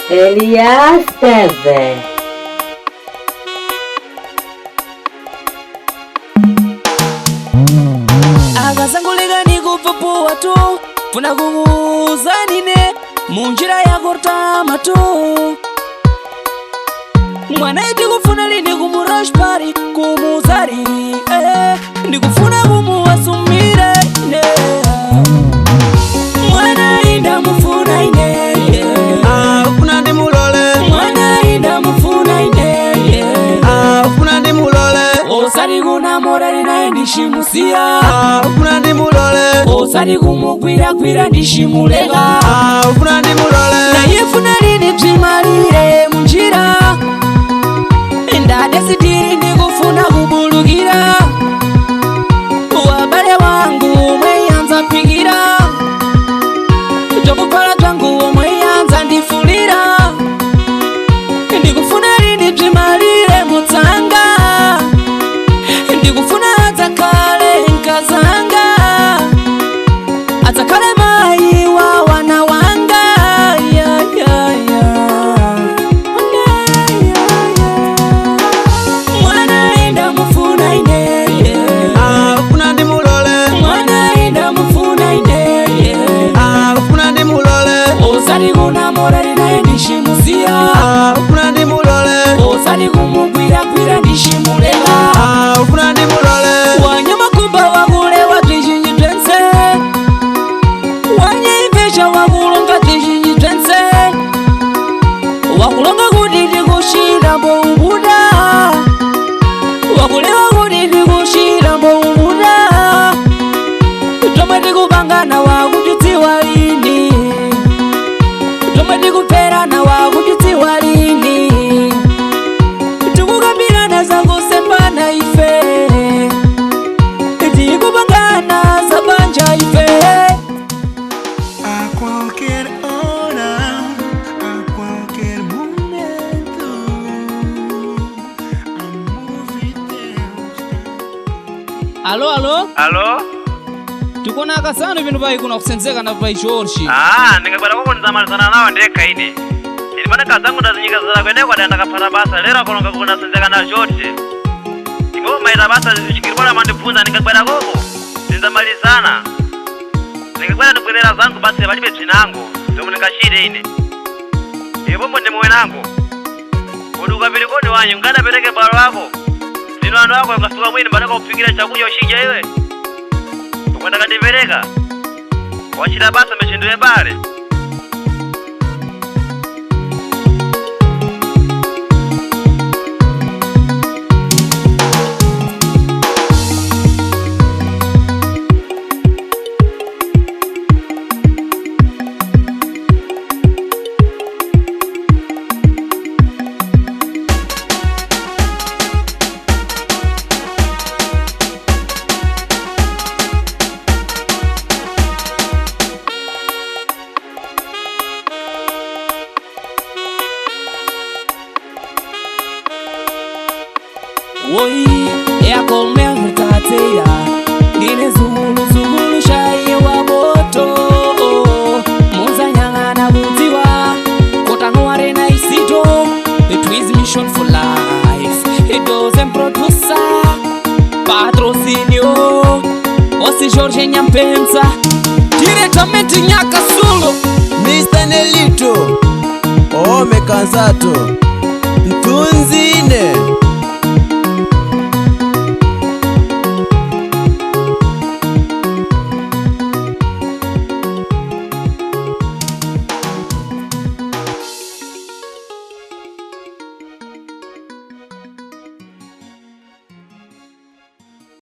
Elias TV. Akasangoleka nikupfapua tu funa kukuuzanine munjira yakortama tu mwana iti kufuna lini kumurush party kumuzari ndikufuna kumuwasumire mwana inda mufuna ine ufuna ndi mulole mwana inda mufuna ine ufuna ndi mulole osari kuna morari naye ndishimusiya ufuna ndi mulole osari kumugwira ndishimulega ufuna ndi mulole naye funa lini bzimalire munjira ndadesitiri ndikufuna kubulukira wabale wangu omwe yanza pigira tokukhala twangu omwe yanza ndifulira ndikufuna lini bzimalire mutsanga ndikufuna adzakale nkazanga adzakale mayi wa wana wanga mwana inda mufuna ine ufuna ndi mulole mwana inda mufuna ine ufuna ndi mulole osari kuna morari naye ndishimusiya ufuna ndi mulole osari kumugwira ndishimulega ufuna ndi mulole wanyamakumba wakule watwishinji twense wanyeimvesha wakulonga twishinji twense wakulonga kuti tikushira mboubuda wakulewa kuti tikushira mboubuda tomwe tikupangana wakutidziwa lini tomwe tikupherana wakutidziwa lini tikukambirana zakusembana ife tikupangana zabanja ife a qualquer hora, a qualquer momento, amor de Deus. Alo? tikona akasanu vinu vai kuna kusenzeka na vai George Ndingabwera kukunzamalizana nawo ndekha ine. Ili pana kazangu ndazinyika zala kwene kwa danda kapata basa lera kolonga kukuna senzeka na George. Ingo maita basa zichikiribora mandifunza ndingabwera koko. Ndinzamalizana. Ndingabwera ndibwerera zangu basi palibe bzinango. Zomwe ndingachite ine. Ipo mbonde mwe nangu. Kodi ukapili kodi wanyu nganapereke balo wako. Zino anu wako yakasuka mwini mbataka kupikira chakudya ushija iwe. Ukwenda kandipereka. Wachita basa mechinduye pale. Oi, yako mehutateya Nine zugulu shaye wa moto Muza nyangana butiwa Kotanuare na isito It is mission for life It doesn't produce Patrocinio Osi Jorge Nyampenza Diretamente Nyaka Sulu Mr. Nelito, Ome Kansato, Ntunzine.